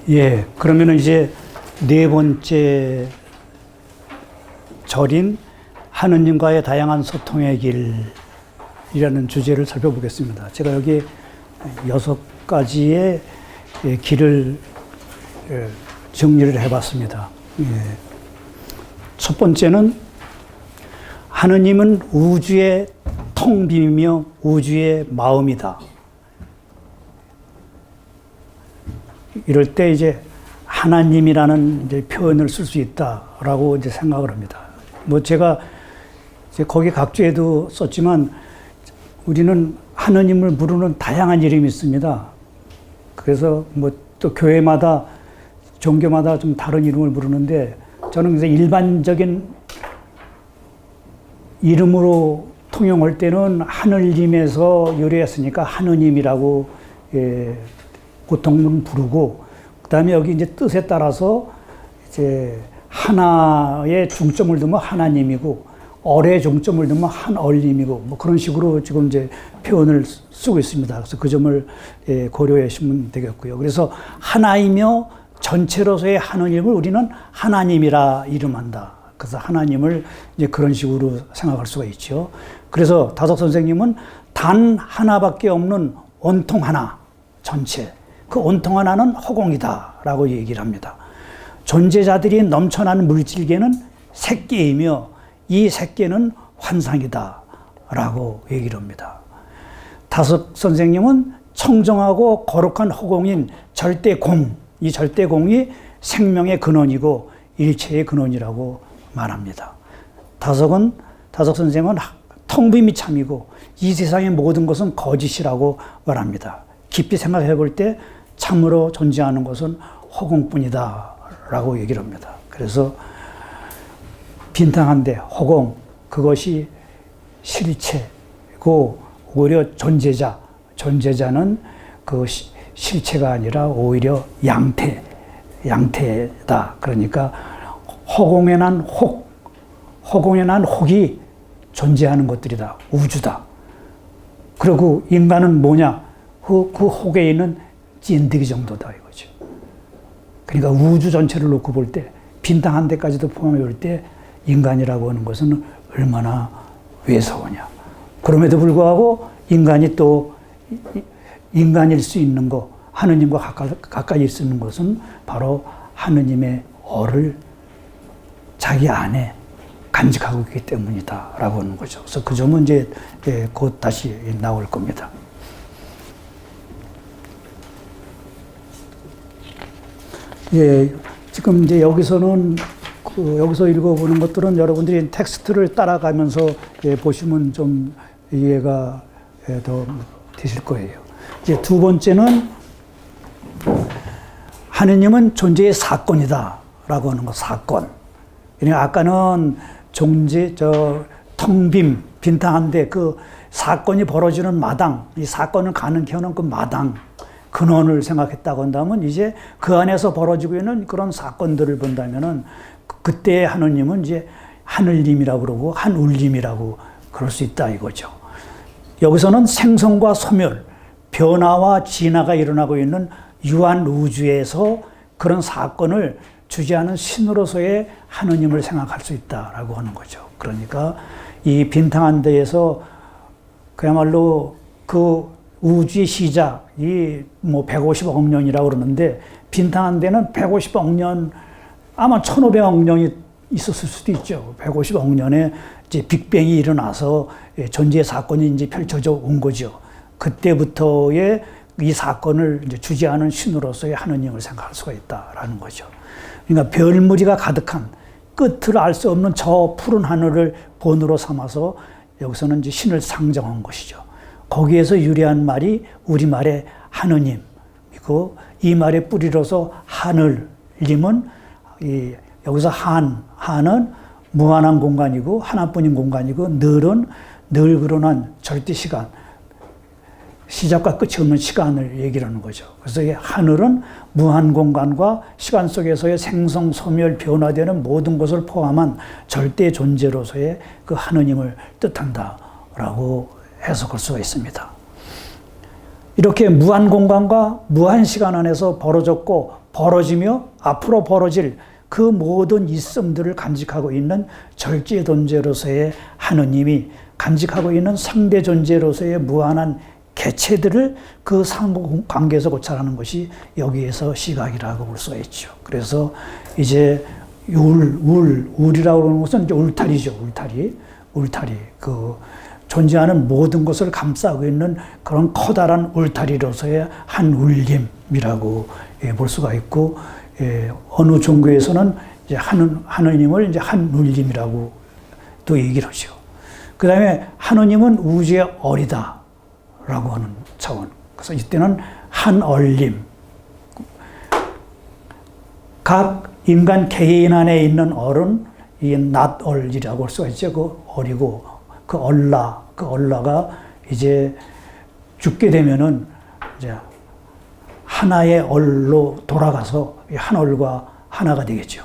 예, 그러면은 이제 네 번째 절인 하느님과의 다양한 소통의 길이라는 주제를 살펴보겠습니다. 제가 여기 6가지의 길을 정리를 해봤습니다. 첫 번째는 하느님은 우주의 텅 빔이며 우주의 마음이다. 이럴 때 이제 하나님이라는 이제 표현을 쓸 수 있다라고 이제 생각을 합니다. 뭐 제가 이제 거기 각주에도 썼지만 우리는 하느님을 부르는 다양한 이름이 있습니다. 그래서 뭐 또 교회마다 종교마다 좀 다른 이름을 부르는데 저는 이제 일반적인 이름으로 통용할 때는 하늘님에서 유래했으니까 하느님이라고 보통은 부르고, 그 다음에 여기 이제 뜻에 따라서 이제 하나의 중점을 두면 하나님이고, 얼의 중점을 두면 한얼님이고, 뭐 그런 식으로 지금 이제 표현을 쓰고 있습니다. 그래서 그 점을 고려하시면 되겠고요. 그래서 하나이며 전체로서의 하느님을 우리는 하나님이라 이름한다. 그래서 하나님을 이제 그런 식으로 생각할 수가 있죠. 그래서 다석 선생님은 단 하나밖에 없는 온통 하나, 전체. 그 온통 하나는 허공이다라고 얘기를 합니다. 존재자들이 넘쳐나는 물질계는 색계이며 이 색계는 환상이다라고 얘기를 합니다. 다석 선생님은 청정하고 거룩한 허공인 절대공, 이 절대공이 생명의 근원이고 일체의 근원이라고 말합니다. 다석 선생은 텅빔이 참이고 이 세상의 모든 것은 거짓이라고 말합니다. 깊이 생각해 볼 때 참으로 존재하는 것은 허공뿐이다 라고 얘기를 합니다. 그래서 빈탕한데 허공, 그것이 실체고 오히려 존재자는 그 실체가 아니라 오히려 양태다. 그러니까 허공에 난 혹이 존재하는 것들이다. 우주다. 그리고 인간은 뭐냐? 그 혹에 있는 찐득이 정도다 이거죠. 그러니까 우주 전체를 놓고 볼 때 빈땅 한 대까지도 포함해 볼 때 인간이라고 하는 것은 얼마나 외서우냐. 그럼에도 불구하고 인간이 또 인간일 수 있는 것, 하느님과 가까이 있을 수 있는 것은 바로 하느님의 얼을 자기 안에 간직하고 있기 때문이다라고 하는 거죠. 그래서 그 점은 이제 곧 다시 나올 겁니다. 예, 지금 이제 여기서는 여기서 읽어보는 것들은 여러분들이 텍스트를 따라가면서 보시면 좀 이해가 더 되실 거예요. 이제 두 번째는 하느님은 존재의 사건이다라고 하는 것, 사건. 그러니까 아까는 텅빔, 빈탕한데 그 사건이 벌어지는 마당, 이 사건을 가능케 하는 그 마당, 근원을 생각했다고 한다면 이제 그 안에서 벌어지고 있는 그런 사건들을 본다면은 그때 하느님은 이제 하늘님이라고 그러고 한울님이라고 그럴 수 있다 이거죠. 여기서는 생성과 소멸, 변화와 진화가 일어나고 있는 유한 우주에서 그런 사건을 주재하는 신으로서의 하느님을 생각할 수 있다라고 하는 거죠. 그러니까 이 빈탕한 데에서 그야말로 그 우주의 시작이 뭐 150억 년이라고 그러는데 빈탕한 데는 150억 년, 아마 1500억 년이 있었을 수도 있죠. 150억 년에 이제 빅뱅이 일어나서 존재의 사건이 이제 펼쳐져 온 거죠. 그때부터의 이 사건을 이제 주재하는 신으로서의 하느님을 생각할 수가 있다라는 거죠. 그러니까 별무리가 가득한 끝을 알 수 없는 저 푸른 하늘을 본으로 삼아서 여기서는 이제 신을 상정한 것이죠. 거기에서 유래한 말이 우리말의 하느님이고 이 말의 뿌리로서 하늘님은 여기서 한은 무한한 공간이고 하나뿐인 공간이고 늘은 늘 그러한 절대 시간, 시작과 끝이 없는 시간을 얘기를 하는 거죠. 그래서 이 하늘은 무한 공간과 시간 속에서의 생성, 소멸, 변화되는 모든 것을 포함한 절대 존재로서의 그 하느님을 뜻한다라고 해석할 수가 있습니다. 이렇게 무한 공간과 무한 시간 안에서 벌어졌고 벌어지며 앞으로 벌어질 그 모든 있음들을 간직하고 있는 절제 존재로서의 하느님이 간직하고 있는 상대 존재로서의 무한한 개체들을 그 상관계에서 고찰하는 것이 여기에서 시각이라고 볼 수가 있죠. 그래서 이제 울이라고 하는 것은 이제 울타리죠. 울타리. 그 존재하는 모든 것을 감싸고 있는 그런 커다란 울타리로서의 한 울림이라고 볼 수가 있고, 어느 종교에서는 이제 하느님을 이제 한 울림이라고 또 얘기를 하죠. 그 다음에 하느님은 우주의 어리다라고 하는 차원. 그래서 이때는 한 얼림. 각 인간 개인 안에 있는 얼은 이 낫얼이라고 할 수가 있죠. 그 얼이고, 그 얼라가 이제 죽게 되면은 이제 하나의 얼로 돌아가서 한 얼과 하나가 되겠죠.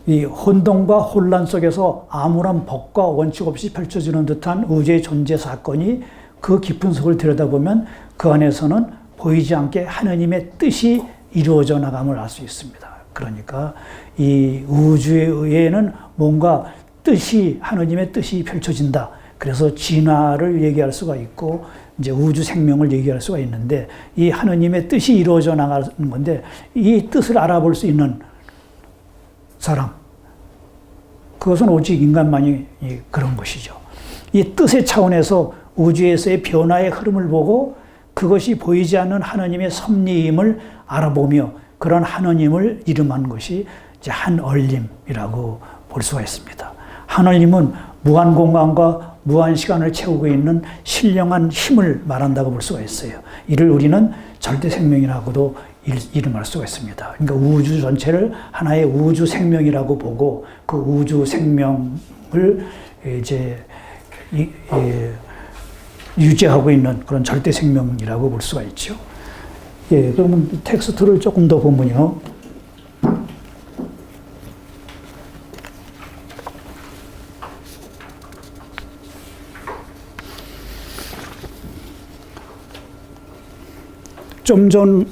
이 혼돈과 혼란 속에서 아무런 법과 원칙 없이 펼쳐지는 듯한 우주의 존재 사건이 그 깊은 속을 들여다보면 그 안에서는 보이지 않게 하느님의 뜻이 이루어져 나감을 알 수 있습니다. 그러니까 이 우주에는 뭔가 하느님의 뜻이 펼쳐진다. 그래서 진화를 얘기할 수가 있고, 이제 우주 생명을 얘기할 수가 있는데, 이 하느님의 뜻이 이루어져 나가는 건데, 이 뜻을 알아볼 수 있는 사람, 그것은 오직 인간만이 그런 것이죠. 이 뜻의 차원에서 우주에서의 변화의 흐름을 보고 그것이 보이지 않는 하느님의 섭리임을 알아보며 그런 하느님을 이름한 것이 이제 한얼림이라고 볼 수가 있습니다. 한얼림은 무한 공간과 무한 시간을 채우고 있는 신령한 힘을 말한다고 볼 수가 있어요. 이를 우리는 절대 생명이라고도 이름할 수가 있습니다. 그러니까 우주 전체를 하나의 우주 생명이라고 보고 그 우주 생명을 이제 유지하고 있는 그런 절대 생명이라고 볼 수가 있죠. 예, 그러면 텍스트를 조금 더 보면요. 좀 전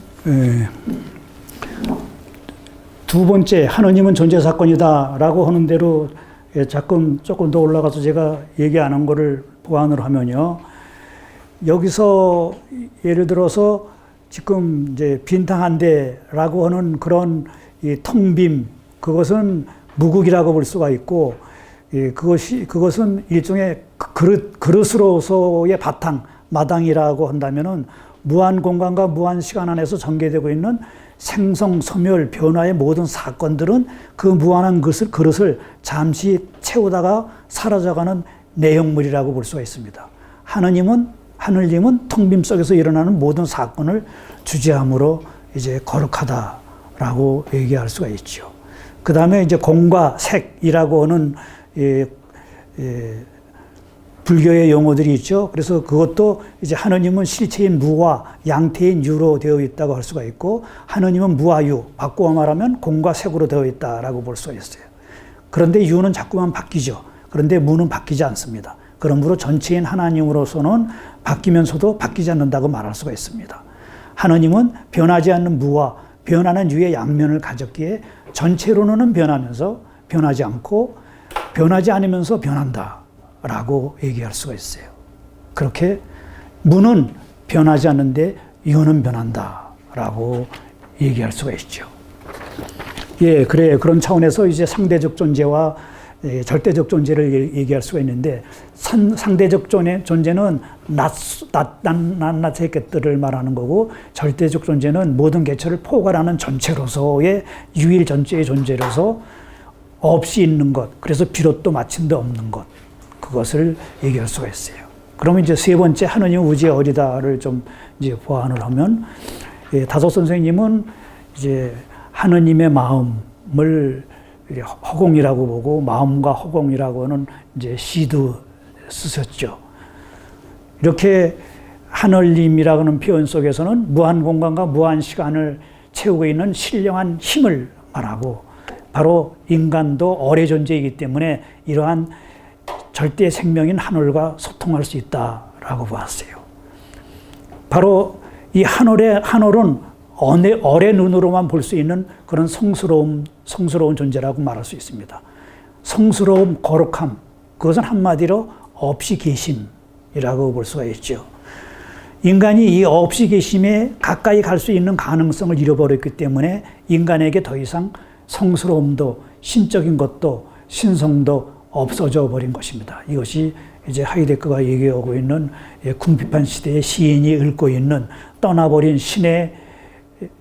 두 번째 하느님은 존재 사건이다라고 하는 대로 조금 더 올라가서 제가 얘기 안 한 거를 보완을 하면요. 여기서 예를 들어서 지금 이제 빈탕 한 대라고 하는 그런 이 텅빔, 그것은 무국이라고 볼 수가 있고, 그것은 일종의 그릇으로서의 바탕, 마당이라고 한다면은 무한 공간과 무한 시간 안에서 전개되고 있는 생성, 소멸, 변화의 모든 사건들은 그 무한한 그릇을 잠시 채우다가 사라져가는 내용물이라고 볼 수가 있습니다. 하느님은 텅빔 속에서 일어나는 모든 사건을 주재함으로 이제 거룩하다라고 얘기할 수가 있죠. 그 다음에 이제 공과 색이라고 하는 불교의 용어들이 있죠. 그래서 그것도 이제 하느님은 실체인 무와 양태인 유로 되어 있다고 할 수가 있고, 하느님은 무와 유, 바꾸어 말하면 공과 색으로 되어 있다라고 볼 수가 있어요. 그런데 유는 자꾸만 바뀌죠. 그런데 무는 바뀌지 않습니다. 그러므로 전체인 하나님으로서는 바뀌면서도 바뀌지 않는다고 말할 수가 있습니다. 하느님은 변하지 않는 무와 변하는 유의 양면을 가졌기에 전체로는 변하면서 변하지 않고 변하지 않으면서 변한다 라고 얘기할 수가 있어요. 그렇게 무는 변하지 않는데 유는 변한다 라고 얘기할 수가 있죠. 예, 그런 차원에서 이제 상대적 존재와 절대적 존재를 얘기할 수가 있는데, 상대적 존재는 낱낱의 것들을 말하는 거고, 절대적 존재는 모든 개체를 포괄하는 전체로서의 유일 전체의 존재로서 없이 있는 것, 그래서 비롯도 마침도 없는 것, 그것을 얘기할 수가 있어요. 그러면 이제 세 번째 하느님 우주의 어리다를 좀 이제 보완을 하면, 다섯 선생님은 이제 하느님의 마음을 허공이라고 보고 마음과 허공이라고 하는 이제 시도 쓰셨죠. 이렇게 하늘림이라고 하는 표현 속에서는 무한 공간과 무한 시간을 채우고 있는 신령한 힘을 말하고, 바로 인간도 어뢰 존재이기 때문에 이러한 절대 생명인 하늘과 소통할 수 있다라고 보았어요. 바로 이 하늘은 어의 눈으로만 볼 수 있는 그런 성스러운 존재라고 말할 수 있습니다. 성스러움, 거룩함, 그것은 한마디로 없이 계심이라고 볼 수가 있죠. 인간이 이 없이 계심에 가까이 갈 수 있는 가능성을 잃어버렸기 때문에 인간에게 더 이상 성스러움도 신적인 것도 신성도 없어져 버린 것입니다. 이것이 이제 하이데크가 얘기하고 있는 궁핍한 시대의 시인이 읊고 있는 떠나버린 신의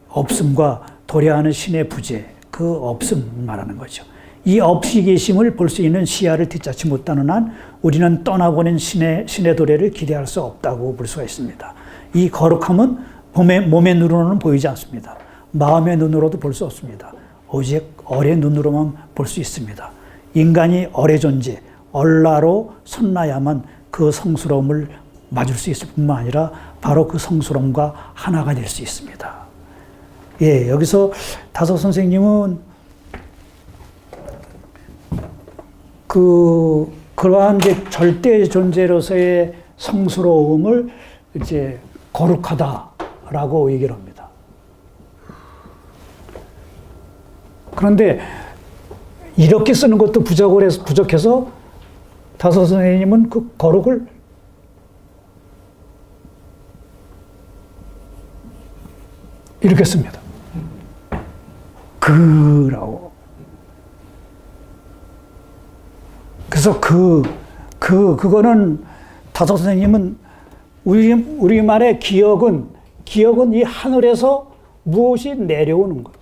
없음과 도래하는 신의 부재, 그 없음 말하는 거죠. 이 없이 계심을 볼 수 있는 시야를 뒷받지 못하는 한 우리는 떠나버린 신의 도래를 기대할 수 없다고 볼 수가 있습니다. 이 거룩함은 몸의 눈으로는 보이지 않습니다. 마음의 눈으로도 볼 수 없습니다. 오직 얼의 눈으로만 볼 수 있습니다. 인간이 얼의 존재, 얼라로 섰나야만 그 성스러움을 맞을 수 있을 뿐만 아니라 바로 그 성스러움과 하나가 될 수 있습니다. 예, 여기서 다섯 선생님은 그러한 이제 절대 존재로서의 성스러움을 이제 거룩하다라고 얘기를 합니다. 그런데 이렇게 쓰는 것도 부족해서 다섯 선생님은 그 거룩을 이렇게 씁니다. 그라고. 그래서 그거는 다섯 선생님은 우리말의 기억은 이 하늘에서 무엇이 내려오는 거예요.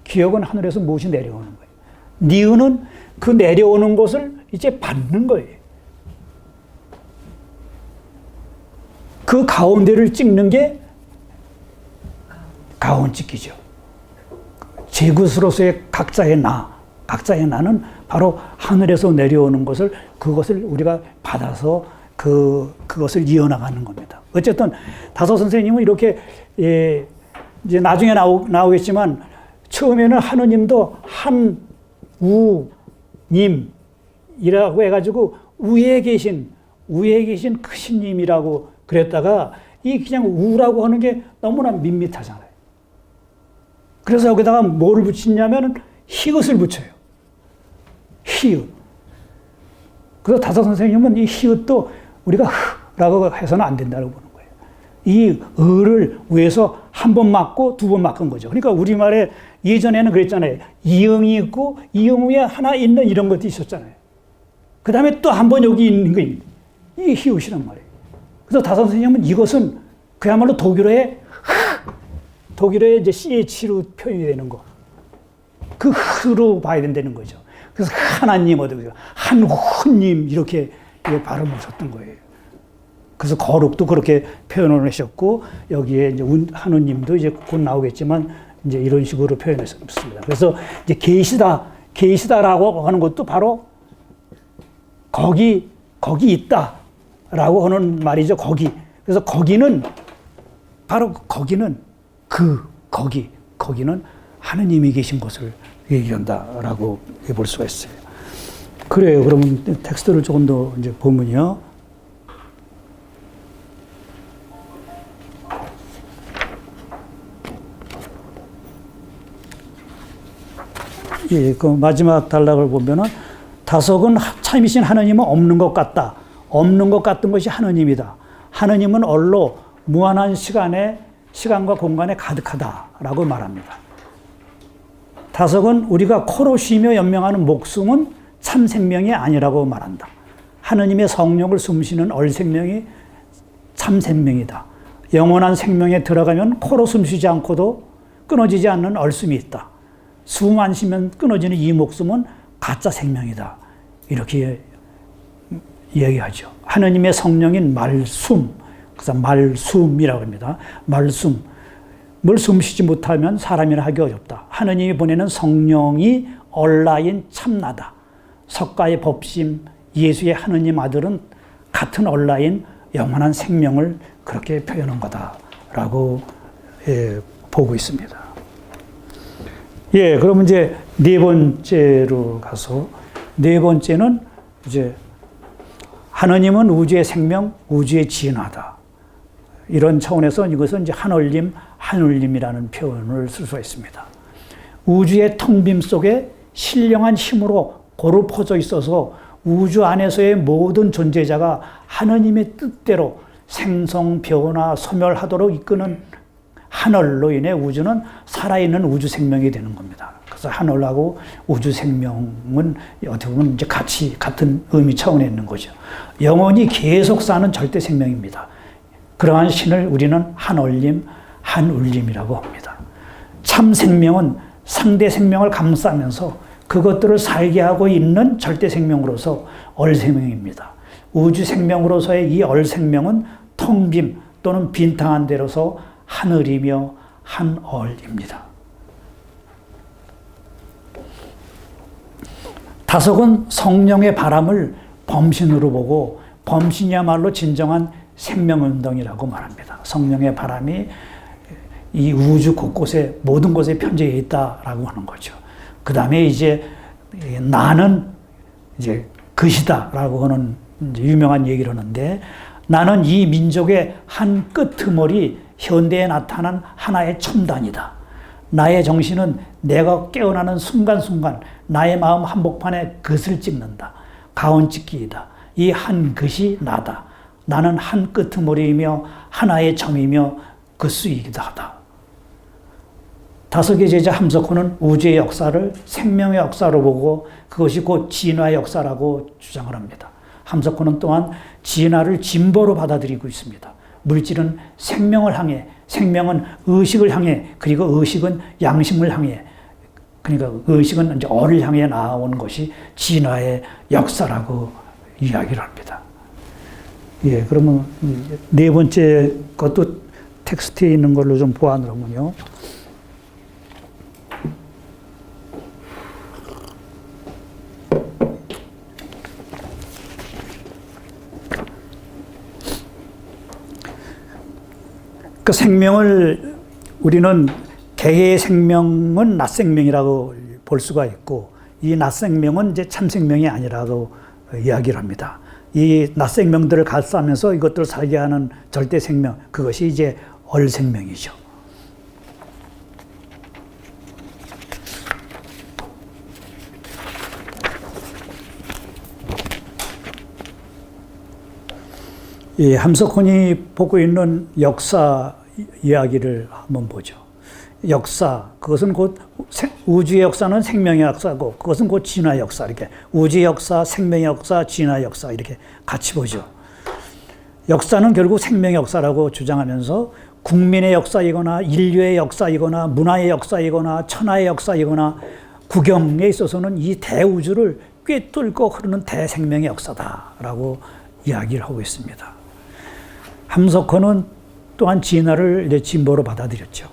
기억은 하늘에서 무엇이 내려오는 거예요. 니은은 그 내려오는 것을 이제 받는 거예요. 그 가운데를 찍는 게 가운 찍기죠. 제굿으로서의 각자의 나는 바로 하늘에서 내려오는 그것을 우리가 받아서 그것을 이어나가는 겁니다. 어쨌든 다섯 선생님은 이렇게 이제 나중에 나오겠지만 처음에는 하느님도 한우님이라고 해가지고 우에 계신 크신님이라고 그랬다가 이 그냥 우라고 하는 게 너무나 밋밋하잖아요. 그래서 여기다가 뭐를 붙이냐면 히읗을 붙여요. 히읗. 그래서 다섯 선생님은 이 히읗도 우리가 흐라고 해서는 안 된다고 보는 거예요. 이 을을 위에서 한 번 맞고 두 번 바꾼 거죠. 그러니까 우리말에 예전에는 그랬잖아요. 이응이 있고 이응 위에 하나 있는 이런 것도 있었잖아요. 그 다음에 또 한 번 여기 있는 게 이 히읗이란 말이에요. 그래서 다섯 선생님은 이것은 그야말로 독일어의 이제 CH로 표현이 되는 거. 그 흐로 봐야 된다는 거죠. 그래서 하나님, 한후님 이렇게 발음을 썼던 거예요. 그래서 거룩도 그렇게 표현을 하셨고 여기에 이제 한우님도 이제 곧 나오겠지만 이제 이런 식으로 표현했습니다. 그래서 이제 계시다라고 하는 것도 바로 거기 있다라고 하는 말이죠. 그래서 거기는 거기는 하느님이 계신 곳을 얘기한다라고 볼 수가 있어요. 그래요. 그러면 텍스트를 조금 더 이제 보면요. 예, 그 마지막 단락을 보면은 다섯은 참이신 하느님은 없는 것 같다. 없는 것 같은 것이 하느님이다. 하느님은 얼로 무한한 시간과 공간에 가득하다라고 말합니다. 다섯은 우리가 코로 쉬며 연명하는 목숨은 참 생명이 아니라고 말한다. 하느님의 성령을 숨쉬는 얼생명이 참 생명이다. 영원한 생명에 들어가면 코로 숨쉬지 않고도 끊어지지 않는 얼숨이 있다. 숨 안 쉬면 끊어지는 이 목숨은 가짜 생명이다. 이렇게 이야기하죠. 하느님의 성령인 말숨, 그래서 말숨이라고 합니다. 말숨. 뭘 숨쉬지 못하면 사람이라 하기 어렵다. 하느님이 보내는 성령이 얼라인 참나다. 석가의 법심, 예수의 하느님 아들은 같은 얼라인 영원한 생명을 그렇게 표현한 거다라고 보고 있습니다. 예, 그러면 이제 네 번째로 가서 네 번째는 이제 하느님은 우주의 생명, 우주의 진화다. 이런 차원에서 이것은 이제 한얼림, 한울림이라는 표현을 쓸 수가 있습니다. 우주의 텅 빔 속에 신령한 힘으로 고루 퍼져 있어서 우주 안에서의 모든 존재자가 하느님의 뜻대로 생성, 변화, 소멸하도록 이끄는 하늘로 인해 우주는 살아있는 우주 생명이 되는 겁니다. 그래서 하늘하고 우주 생명은 어떻게 보면 이제 같은 의미 차원에 있는 거죠. 영원히 계속 사는 절대 생명입니다. 그러한 신을 우리는 한울림, 한울림이라고 합니다. 참 생명은 상대 생명을 감싸면서 그것들을 살게 하고 있는 절대 생명으로서 얼생명입니다. 우주 생명으로서의 이 얼생명은 텅 빔 또는 빈탕한 데로서 하늘이며 한얼입니다. 다섯은 성령의 바람을 범신으로 보고 범신이야말로 진정한 생명운동이라고 말합니다. 성령의 바람이 이 우주 곳곳에 모든 곳에 편재해 있다라고 하는 거죠. 그 다음에 이제 나는 이제 것이다라고 하는 유명한 얘기를 하는데, 나는 이 민족의 한 끄트머리 현대에 나타난 하나의 첨단이다. 나의 정신은 내가 깨어나는 순간순간 나의 마음 한복판에 것을 찍는다. 가온찍기이다. 이 한 것이 나다. 나는 한 끄트머리이며 하나의 점이며 것수이기도 하다. 다섯의 제자 함석호는 우주의 역사를 생명의 역사로 보고 그것이 곧 진화의 역사라고 주장을 합니다. 함석호는 또한 진화를 진보로 받아들이고 있습니다. 물질은 생명을 향해, 생명은 의식을 향해, 그리고 의식은 양심을 향해, 그러니까 의식은 이제 어를 향해 나아온 것이 진화의 역사라고 이야기를 합니다. 예, 그러면 네 번째 것도 텍스트에 있는 걸로 좀 보아놓으면요. 그 생명을 우리는 개의 생명은 낮 생명이라고 볼 수가 있고, 이 낮 생명은 이제 참 생명이 아니라고 이야기를 합니다. 이 낮 생명들을 갈수하면서 이것들을 살게 하는 절대 생명, 그것이 이제 얼 생명이죠. 이 함석헌이 보고 있는 역사 이야기를 한번 보죠. 역사, 그것은 곧 우주의 역사는 생명의 역사고, 그것은 곧 진화의 역사, 이렇게 우주의 역사, 생명의 역사, 진화의 역사 이렇게 같이 보죠. 역사는 결국 생명의 역사라고 주장하면서 국민의 역사이거나 인류의 역사이거나 문화의 역사이거나 천하의 역사이거나 국영에 있어서는 이 대우주를 꿰뚫고 흐르는 대생명의 역사다라고 이야기를 하고 있습니다. 함석헌은 또한 진화를 이제 진보로 받아들였죠.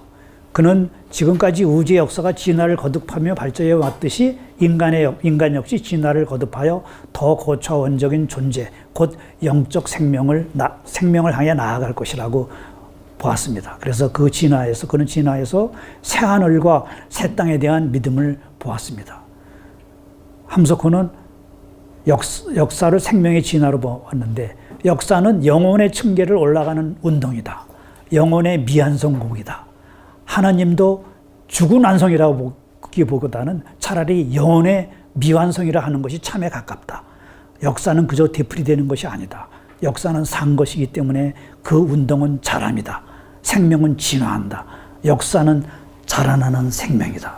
그는 지금까지 우주의 역사가 진화를 거듭하며 발전해 왔듯이 인간 역시 진화를 거듭하여 더 고차원적인 존재, 곧 영적 생명을 향해 나아갈 것이라고 보았습니다. 그래서 그는 진화에서 새 하늘과 새 땅에 대한 믿음을 보았습니다. 함석헌은 역사를 생명의 진화로 보았는데, 역사는 영혼의 층계를 올라가는 운동이다. 영혼의 미완성곡이다. 하나님도 죽은 완성이라고 보기보다는 차라리 영혼의 미완성이라 하는 것이 참에 가깝다. 역사는 그저 되풀이되는 것이 아니다. 역사는 산 것이기 때문에 그 운동은 자람이다. 생명은 진화한다. 역사는 자라나는 생명이다.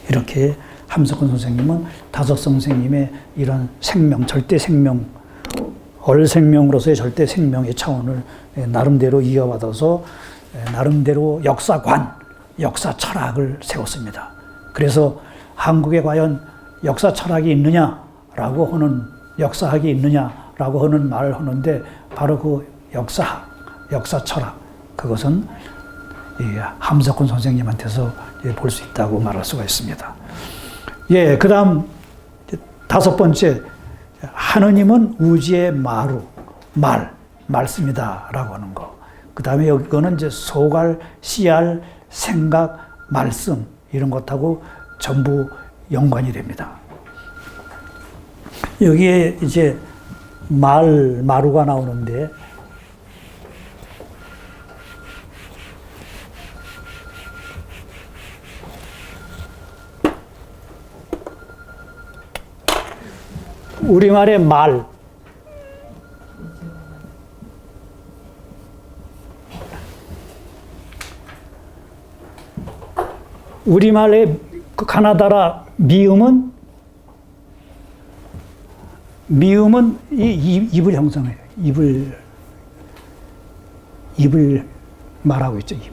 이렇게 함석헌 선생님은 다섯 선생님의 이런 생명, 절대 생명, 얼생명으로서의 절대 생명의 차원을 나름대로 이어받아서 나름대로 역사관, 역사 철학을 세웠습니다. 그래서 한국에 과연 역사 철학이 있느냐라고 하는, 역사학이 있느냐라고 하는 말을 하는데, 바로 그 역사학, 역사 철학, 그것은 함석헌 선생님한테서 볼 수 있다고 말할 수가 있습니다. 예, 그 다음 다섯 번째, 하느님은 우주의 마루, 말씀이다라고 하는 거. 그 다음에 이거는 이제 소갈, 씨알, 생각, 말씀 이런 것하고 전부 연관이 됩니다. 여기에 이제 마루가 나오는데, 우리말의 말. 우리말의 그 가나다라 미음은 이 입을 형성해요. 입을 말하고 있죠. 입을.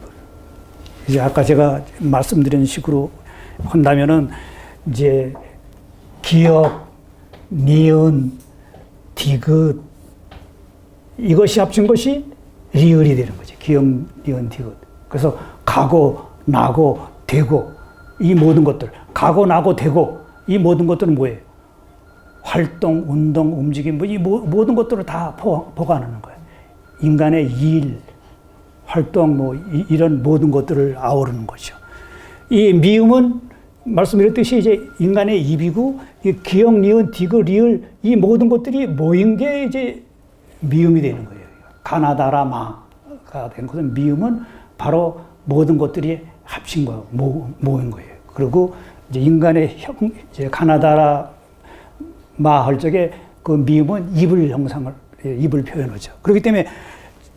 이제 아까 제가 말씀드린 식으로 한다면은 이제 기역, 니은, 디귿 이것이 합친 것이 리을이 되는 거죠. 기역, 니은, 디귿. 그래서 가고, 나고, 되고 이 모든 것들, 가고, 나고, 되고 이 모든 것들은 뭐예요? 활동, 운동, 움직임, 이 모든 것들을 다 포괄하는 거예요. 인간의 일, 활동, 이런 모든 것들을 아우르는 거죠. 이 미음은 말씀드렸듯이 이제 인간의 입이고, 이 기역, 니은, 디귿, 리을 이 모든 것들이 모인 게 이제 미음이 되는 거예요. 가나다라마가 된 것은 미음은 바로 모든 것들이 합친 거예요. 모인 거예요. 그리고 이제 인간의 이제 가나다라마 할 적에 그 미음은 입을 표현하죠. 그렇기 때문에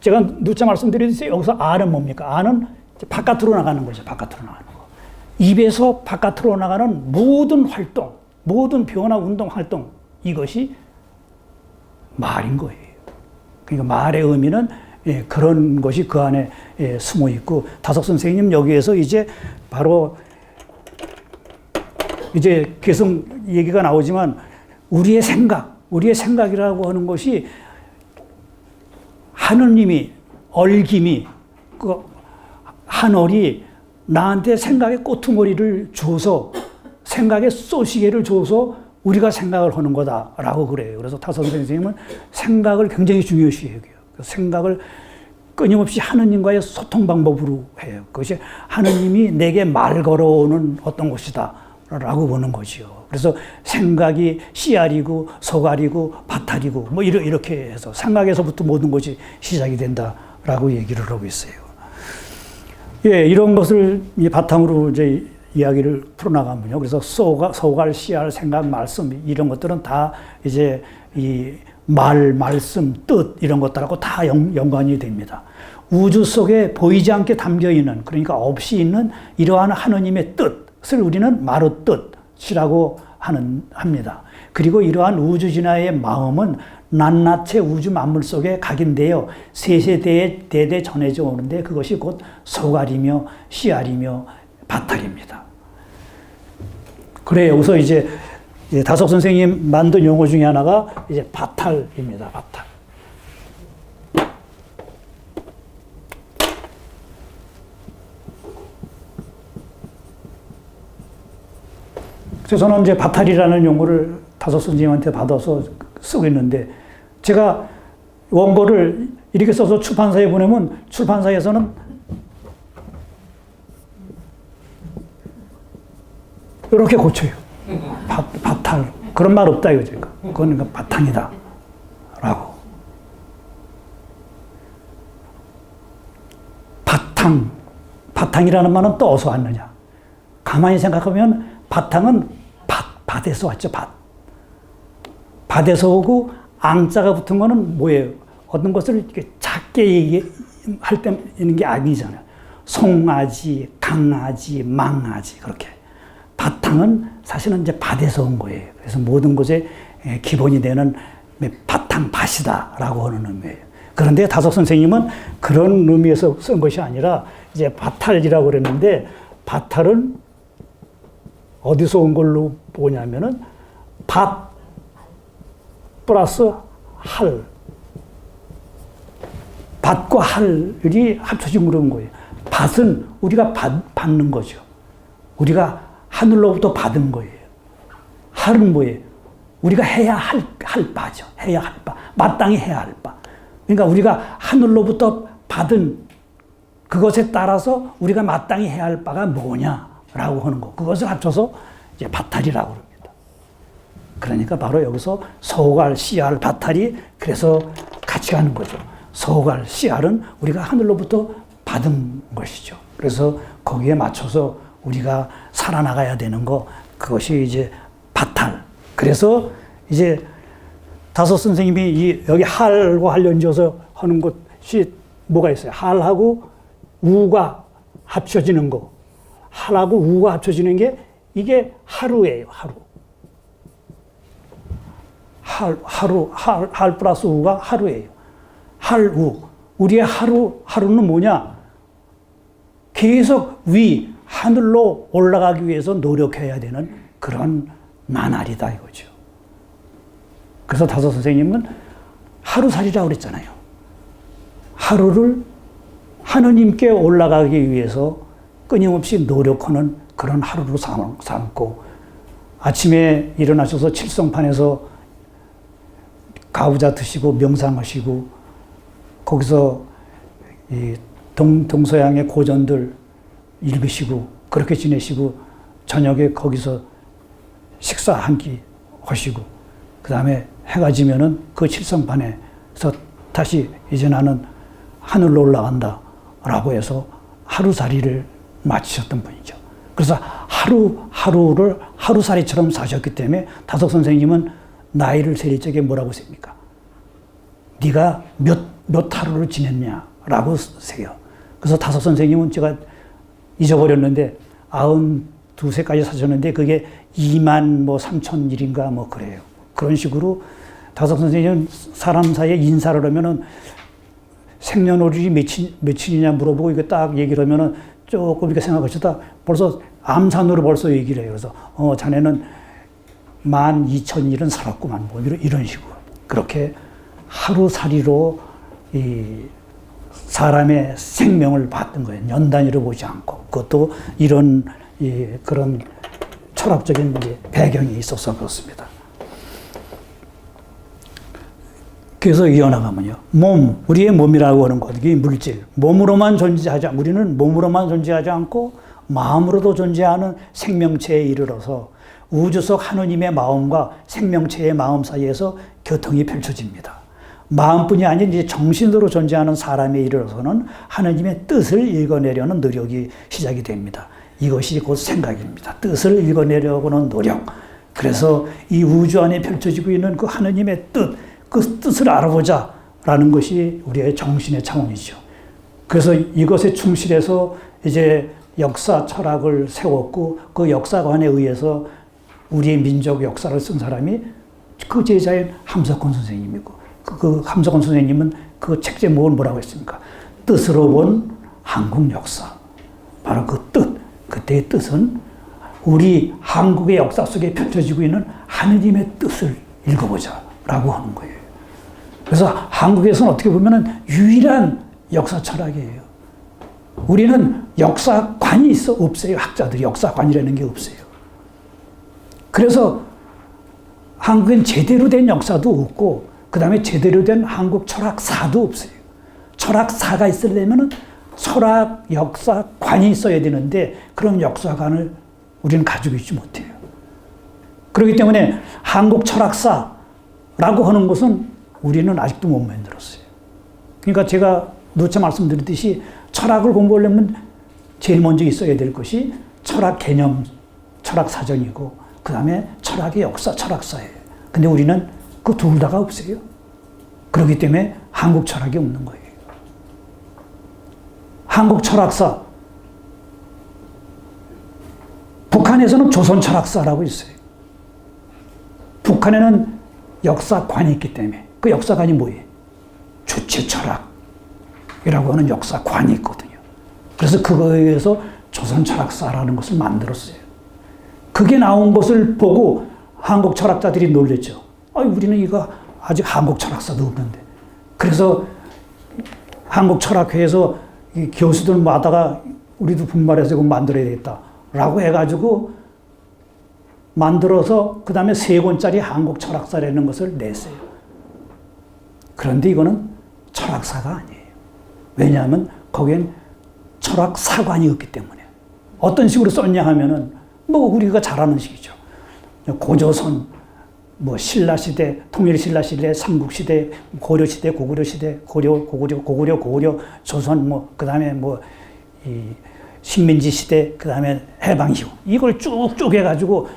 제가 누차 말씀드렸듯이 여기서 아는 뭡니까? 아는 바깥으로 나가는 거죠. 바깥으로 나가는 거. 입에서 바깥으로 나가는 모든 활동, 모든 변화, 운동, 활동 이것이 말인 거예요. 그러니까 말의 의미는 그런 것이 그 안에 숨어 있고, 다석 선생님 여기에서 이제 바로 이제 계속 얘기가 나오지만 우리의 생각이라고 하는 것이 하느님이 얼김이 그 하늘이 나한테 생각의 꼬투머리를 줘서 생각의 쏘시개를 줘서 우리가 생각을 하는 거다라고 그래요. 그래서 다석 선생님은 생각을 굉장히 중요시 해요. 생각을 끊임없이 하느님과의 소통 방법으로 해요. 그것이 하느님이 내게 말 걸어오는 어떤 것이다 라고 보는 거죠. 그래서 생각이 씨알이고 소갈이고 바탈이고 이렇게 해서 생각에서부터 모든 것이 시작이 된다라고 얘기를 하고 있어요. 예, 이런 것을 바탕으로 이제 이야기를 풀어나가면요. 그래서 소갈, 씨알, 생각, 말씀 이런 것들은 다 이제 이 말씀, 뜻 이런 것들하고 다 연관이 됩니다. 우주 속에 보이지 않게 담겨 있는, 그러니까 없이 있는 이러한 하느님의 뜻을 우리는 마루뜻이라고 합니다. 그리고 이러한 우주 진화의 마음은 낱낱의 우주 만물 속에 각인되어 세세대에 대대 전해져 오는데 그것이 곧 소갈이며 씨알이며 바탈입니다. 그래요. 여기서 이제 다석 선생님 만든 용어 중에 하나가 이제 바탈입니다. 바탈. 그래서 저는 이제 바탈이라는 용어를 다석 선생님한테 받아서 쓰고 있는데, 제가 원고를 이렇게 써서 출판사에 보내면 출판사에서는 이렇게 고쳐요. 바탈. 그런 말 없다 이거죠. 그건 바탕이다. 라고. 바탕이라는 말은 또 어디서 왔느냐. 가만히 생각하면 바탕은 밭에서 왔죠. 밭에서 오고 앙자가 붙은 거는 뭐예요? 어떤 것을 이렇게 작게 얘기할 때 있는 게 아니잖아요. 송아지, 강아지, 망아지 그렇게. 바탕은 사실은 이제 밭에서 온 거예요. 그래서 모든 것의 기본이 되는 바탕, 밭이다라고 하는 의미예요. 그런데 다석 선생님은 그런 의미에서 쓴 것이 아니라 이제 바탈이라고 그랬는데, 바탈은 어디서 온 걸로 보냐면은 밭 플러스 할. 밭과 할이 합쳐진 그런 거예요. 밭은 우리가 받는 거죠. 우리가 하늘로부터 받은 거예요. 할은 뭐예요? 우리가 해야 할 바죠. 해야 할 바. 마땅히 해야 할 바. 그러니까 우리가 하늘로부터 받은 그것에 따라서 우리가 마땅히 해야 할 바가 뭐냐라고 하는 거. 그것을 합쳐서 이제 바탈이라고 합니다. 그러니까 바로 여기서 소갈, 씨알, 바탈이 그래서 같이 가는 거죠. 소갈, 씨알은 우리가 하늘로부터 받은 것이죠. 그래서 거기에 맞춰서 우리가 살아나가야 되는 거, 그것이 이제 바탈. 그래서 이제 다섯 선생님이 여기 할과 관련지어서 하는 것이 뭐가 있어요? 할하고 우가 합쳐지는 거. 할하고 우가 합쳐지는 게 이게 하루예요, 하루. 할 플러스 우가 하루예요. 할우. 우리의 하루는 뭐냐? 계속 하늘로 올라가기 위해서 노력해야 되는 그런 나날이다 이거죠. 그래서 다섯 선생님은 하루살이라고 그랬잖아요. 하루를 하느님께 올라가기 위해서 끊임없이 노력하는 그런 하루로 삼고, 아침에 일어나셔서 칠성판에서 가우자 드시고 명상하시고, 거기서 이 동서양의 고전들 읽으시고 그렇게 지내시고, 저녁에 거기서 식사 한 끼 하시고, 그 다음에 해가 지면은 그 칠성판에서 다시 이제 나는 하늘로 올라간다 라고 해서 하루살이를 마치셨던 분이죠. 그래서 하루를 하루살이처럼 사셨기 때문에 다섯 선생님은 나이를 세릴 적에 뭐라고 셉니까? 네가 몇 하루를 지냈냐라고 세요. 그래서 다섯 선생님은 제가 잊어버렸는데 92세까지 사셨는데 그게 2만 3,000일인가 그래요. 그런 식으로 다섯 선생님은 사람 사이에 인사를 하면은 생년월일이 며칠이냐 물어보고 이거 딱 얘기를 하면은 조금 이렇게 생각하시다 벌써 암산으로 벌써 얘기를 해요. 그래서 자네는 12,000일은 살았구만 이런 식으로 그렇게 하루살이로 이 사람의 생명을 받던 거예요. 년 단위로 보지 않고. 그것도 이런 그런 철학적인 배경이 있어서 그렇습니다. 그래서 이어나가면요. 우리의 몸이라고 하는 것, 이게 물질. 우리는 몸으로만 존재하지 않고 마음으로도 존재하는 생명체에 이르러서 우주 속 하느님의 마음과 생명체의 마음 사이에서 교통이 펼쳐집니다. 마음뿐이 아닌 이제 정신으로 존재하는 사람에 이르러서는 하느님의 뜻을 읽어내려는 노력이 시작이 됩니다. 이것이 곧 생각입니다. 뜻을 읽어내려고는 노력. 그래서 이 우주 안에 펼쳐지고 있는 그 하느님의 뜻, 그 뜻을 알아보자 라는 것이 우리의 정신의 차원이죠. 그래서 이것에 충실해서 이제 역사 철학을 세웠고 그 역사관에 의해서 우리의 민족 역사를 쓴 사람이 그 제자인 함석헌 선생님이고, 그 함석헌 선생님은 그 책 제목을 뭐라고 했습니까? 뜻으로 본 한국 역사. 바로 그 뜻, 그때의 뜻은 우리 한국의 역사 속에 펼쳐지고 있는 하느님의 뜻을 읽어보자 라고 하는 거예요. 그래서 한국에서는 어떻게 보면 유일한 역사 철학이에요. 우리는 역사관이 없어요. 학자들이 역사관이라는 게 없어요. 그래서 한국엔 제대로 된 역사도 없고, 그 다음에 제대로 된 한국 철학사도 없어요. 철학사가 있으려면 철학 역사관이 있어야 되는데 그런 역사관을 우리는 가지고 있지 못해요. 그렇기 때문에 한국 철학사라고 하는 것은 우리는 아직도 못 만들었어요. 그러니까 제가 누차 말씀드렸듯이 철학을 공부하려면 제일 먼저 있어야 될 것이 철학 개념, 철학 사전이고 그 다음에 철학의 역사, 철학사예요. 근데 우리는 그 둘 다가 없어요. 그렇기 때문에 한국 철학이 없는 거예요. 한국 철학사, 북한에서는 조선 철학사라고 있어요. 북한에는 역사관이 있기 때문에 그 역사관이 뭐예요? 주체 철학이라고 하는 역사관이 있거든요. 그래서 그거에 의해서 조선 철학사라는 것을 만들었어요. 그게 나온 것을 보고 한국 철학자들이 놀랬죠. 우리는 이거 아직 한국 철학사도 없는데. 그래서 한국 철학회에서 이 교수들마다가 우리도 분발해서 이거 만들어야 되겠다라고 해가지고 만들어서 그 다음에 3권짜리 한국 철학사라는 것을 냈어요. 그런데 이거는 철학사가 아니에요. 왜냐하면 거기엔 철학사관이 없기 때문에. 어떤 식으로 썼냐 하면은 우리가 잘 아는 식이죠. 고조선, 신라시대, 통일신라시대, 삼국시대, 고려시대, 고구려시대, 고구려, 조선, 그 다음에 이 식민지 시대, 그 다음에 해방 이후. 이걸 쭉쭉 해가지고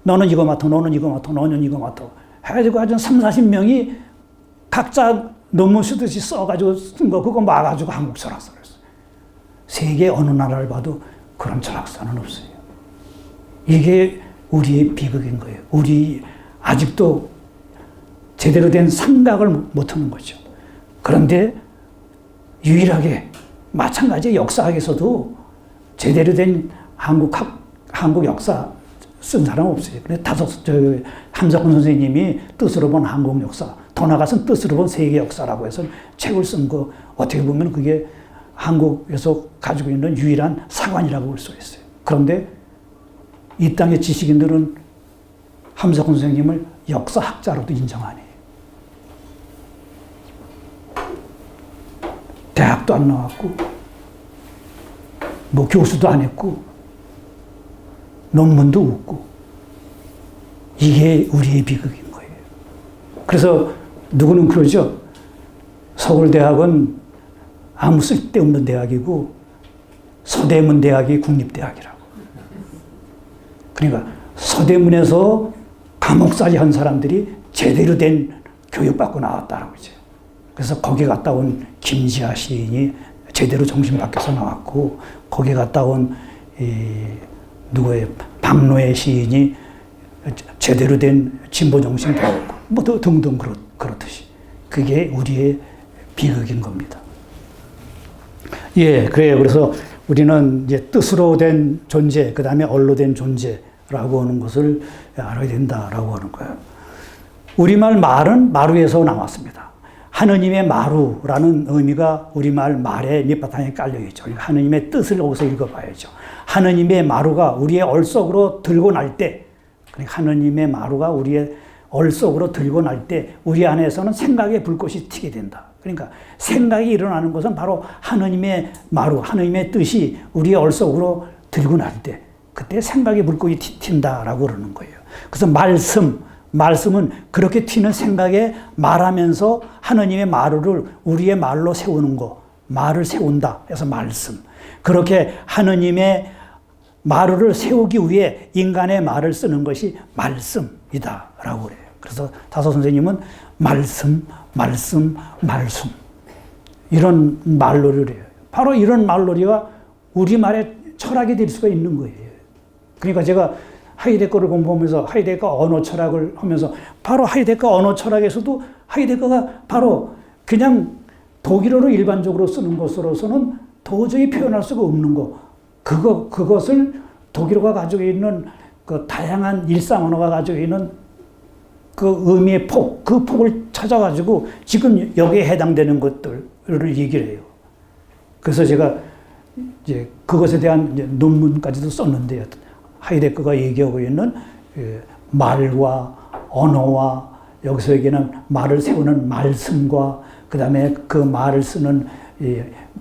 너는 이거 맡아, 너는 이거 맡아, 너는 이거 맡아. 해가지고 아주 3, 40명이 각자 논문 쓰듯이 써가지고 쓴 거, 그거 막아가지고 한국 철학사를 했어요. 세계 어느 나라를 봐도 그런 철학사는 없어요. 이게 우리의 비극인 거예요. 우리 아직도 제대로 된 생각을 못하는 거죠. 그런데 유일하게 마찬가지 역사학에서도 제대로 된 한국 역사 쓴 사람 없어요. 근데 함석훈 선생님이 뜻으로 본 한국 역사, 더 나아가서는 뜻으로 본 세계 역사라고 해서 책을 쓴 거, 어떻게 보면 그게 한국에서 가지고 있는 유일한 사관이라고 볼 수 있어요. 그런데 이 땅의 지식인들은 함석훈 선생님을 역사학자로도 인정 안 해요. 대학도 안 나왔고, 뭐 교수도 안 했고, 논문도 없고, 이게 우리의 비극인 거예요. 그래서 누구는 그러죠. 서울대학은 아무 쓸데없는 대학이고 서대문 대학이 국립대학이라고. 그러니까 서대문에서 감옥살이 한 사람들이 제대로 된 교육받고 나왔다라고 이제. 그래서 거기 갔다 온 김지하 시인이 제대로 정신 바뀌어서 나왔고, 거기 갔다 온 누구의 박노해 시인이 제대로 된 진보 정신 배웠고, 뭐 등등 그렇듯이. 그게 우리의 비극인 겁니다. 예, 그래요. 그래서 우리는 이제 뜻으로 된 존재, 그 다음에 언로 된 존재라고 하는 것을 알아야 된다라고 하는 거예요. 우리말 말은 마루에서 나왔습니다. 하느님의 마루라는 의미가 우리말 말의 밑바탕에 깔려있죠. 하느님의 뜻을 여기서 읽어봐야죠. 하느님의 마루가 우리의 얼속으로 들고 날 때, 그러니까 하느님의 마루가 우리의 얼속으로 들고 날 때 우리 안에서는 생각의 불꽃이 튀게 된다. 그러니까 생각이 일어나는 것은 바로 하느님의 마루, 하느님의 뜻이 우리의 얼속으로 들고 날 때, 그때 생각의 불꽃이 튄다라고 그러는 거예요. 그래서 말씀은 그렇게 튀는 생각에 말하면서 하느님의 마루를 우리의 말로 세우는 거, 말을 세운다 해서 말씀. 그렇게 하느님의 마루를 세우기 위해 인간의 말을 쓰는 것이 말씀이다라고 그래요. 그래서 다소 선생님은 말씀 이런 말놀이를 해요. 바로 이런 말놀이가 우리말의 철학이 될 수가 있는 거예요. 그러니까 제가 하이데거를 공부하면서 하이데거 언어 철학을 하면서 바로 하이데거 언어 철학에서도 하이데거가 바로 그냥 독일어로 일반적으로 쓰는 것으로서는 도저히 표현할 수가 없는 거. 그것을 독일어가 가지고 있는 그 다양한 일상 언어가 가지고 있는 그 의미의 폭, 그 폭을 찾아가지고 지금 여기에 해당되는 것들을 얘기를 해요. 그래서 제가 이제 그것에 대한 이제 논문까지도 썼는데요. 하이데거가 얘기하고 있는 말과 언어와 여기서 얘기하는 말을 세우는 말씀과 그 다음에 그 말을 쓰는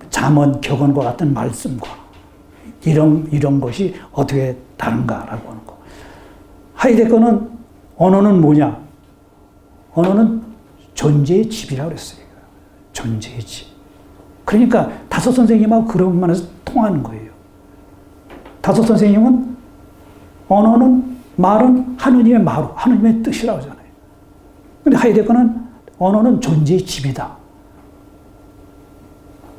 잠언, 격언과 같은 말씀과 이런 것이 어떻게 다른가라고 하는 거. 하이데거는 언어는 뭐냐? 언어는 존재의 집이라고 그랬어요. 존재의 집. 그러니까 다섯 선생님하고 그런 면에서 통하는 거예요. 다섯 선생님은 언어는, 말은 하느님의 마루, 하느님의 뜻이라고 하잖아요. 근데 하이데거는 언어는 존재의 집이다.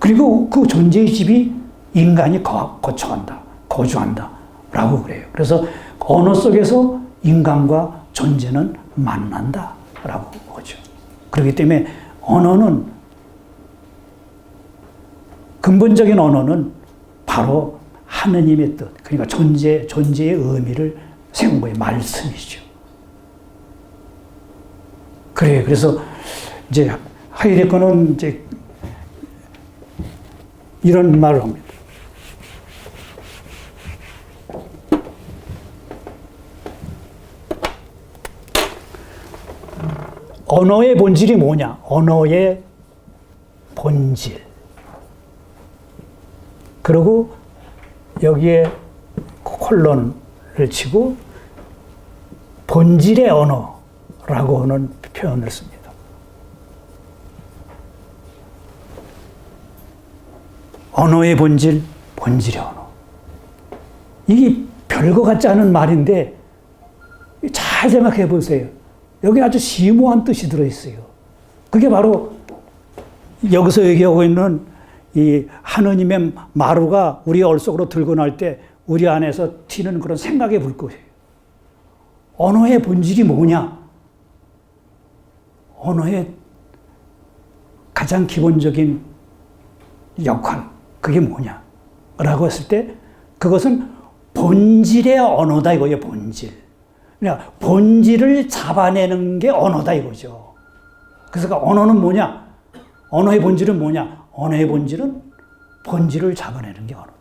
그리고 그 존재의 집이 인간이 거처한다, 거주한다 라고 그래요. 그래서 언어 속에서 인간과 존재는 만난다 라고 보죠. 그렇기 때문에 언어는, 근본적인 언어는 바로 하느님의 뜻, 그러니까 존재의 의미를 세운 거예요. 말씀이죠. 그래요. 그래서 이제 하이데거는 이제 이런 말을 합니다. 언어의 본질이 뭐냐? 언어의 본질. 그리고 여기에 콜론을 치고 본질의 언어라고 하는 표현을 씁니다. 언어의 본질, 본질의 언어. 이게 별거 같지 않은 말인데 잘 생각해 보세요. 여기 아주 심오한 뜻이 들어있어요. 그게 바로 여기서 얘기하고 있는 이 하느님의 마루가 우리 얼 속으로 들고 날 때 우리 안에서 튀는 그런 생각의 불꽃이에요. 언어의 본질이 뭐냐? 언어의 가장 기본적인 역할, 그게 뭐냐? 라고 했을 때 그것은 본질의 언어다 이거예요, 본질. 그러니까 본질을 잡아내는 게 언어다 이거죠. 그래서 그 언어는 뭐냐? 언어의 본질은 뭐냐? 언어의 본질은 본질을 잡아내는 게 언어다.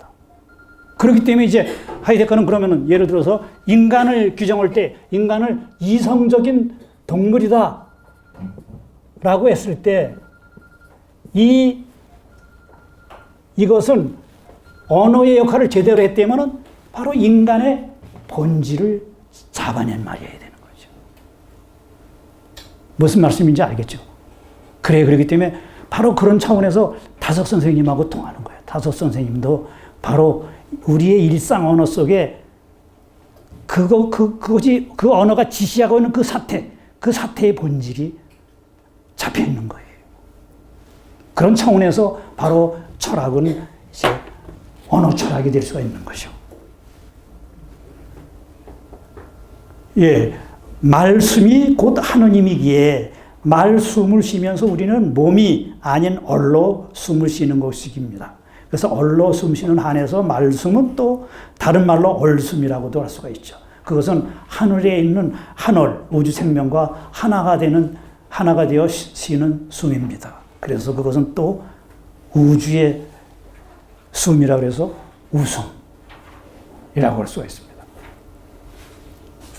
그렇기 때문에 이제 하이데거는 그러면은 예를 들어서 인간을 규정할 때 인간을 이성적인 동물이다 라고 했을 때 이것은 언어의 역할을 제대로 했다면은 바로 인간의 본질을 잡아낸 말이어야 되는 거죠. 무슨 말씀인지 알겠죠? 그렇기 때문에 바로 그런 차원에서 다섯 선생님하고 통하는 거예요. 다섯 선생님도 바로 우리의 일상 언어 속에 그것이 그 언어가 지시하고 있는 그 사태의 본질이 잡혀 있는 거예요. 그런 차원에서 바로 철학은 이제 언어 철학이 될 수가 있는 거죠. 예, 말씀이 곧 하느님이기에 말씀을 쉬면서 우리는 몸이 아닌 얼로 숨을 쉬는 것입니다. 그래서 얼로 숨 쉬는 한에서 말씀은 또 다른 말로 얼숨이라고도 할 수가 있죠. 그것은 하늘에 있는 한얼, 우주 생명과 하나가 되어 쉬는 숨입니다. 그래서 그것은 또 우주의 숨이라고 해서 웃음이라고 할 수가 있습니다.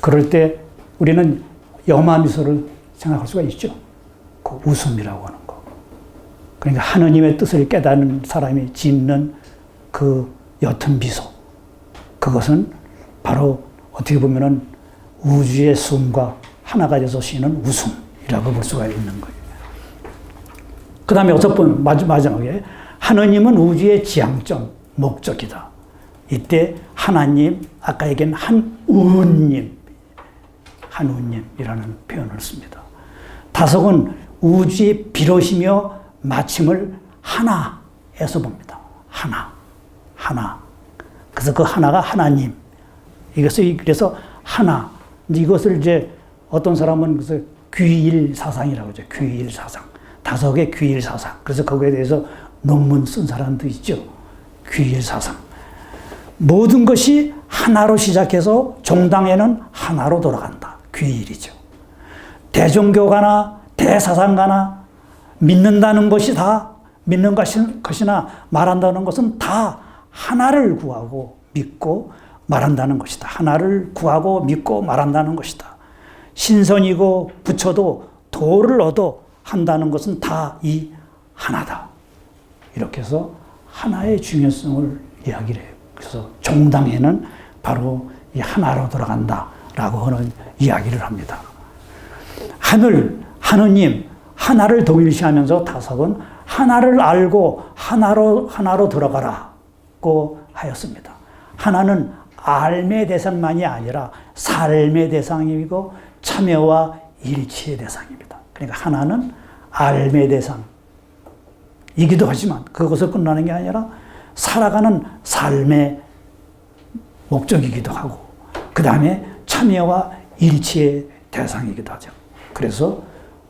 그럴 때 우리는 염화미소를 생각할 수가 있죠. 그 웃음이라고 하는 거. 그러니까 하느님의 뜻을 깨닫는 사람이 짓는 그 옅은 미소. 그것은 바로 어떻게 보면은 우주의 숨과 하나가 돼서 쉬는 웃음이라고 볼 수가 있는 거예요. 그 다음에 마지막에 하느님은 우주의 지향점, 목적이다. 이때 하나님, 아까 얘기한 한우님이라는 표현을 씁니다. 다섯은 우주의 비롯이며 마침을 하나에서 봅니다. 하나. 그래서 그 하나가 하나님. 그래서 하나. 이것을 이제 어떤 사람은 그래서 귀일 사상이라고 하죠. 귀일 사상. 다섯의 귀일 사상. 그래서 거기에 대해서 논문 쓴 사람도 있죠. 귀일 사상. 모든 것이 하나로 시작해서 종당에는 하나로 돌아간다. 귀일이죠. 대종교가나 대사상가나 믿는다는 것이나 말한다는 것은 다 하나를 구하고 믿고 말한다는 것이다. 하나를 구하고 믿고 말한다는 것이다. 신선이고 부처도 도를 얻어 한다는 것은 다 이 하나다. 이렇게 해서 하나의 중요성을 이야기를 해요. 그래서 종당에는 바로 이 하나로 돌아간다라고 하는 이야기를 합니다. 하느님, 하나를 동일시하면서 다섯은 하나를 알고 하나로 들어가라고 하였습니다. 하나는 알의 대상만이 아니라 삶의 대상이고 참여와 일치의 대상입니다. 그러니까 하나는 알의 대상이기도 하지만 그것을 끝나는 게 아니라 살아가는 삶의 목적이기도 하고 그 다음에 참여와 일치의 대상이기도 하죠. 그래서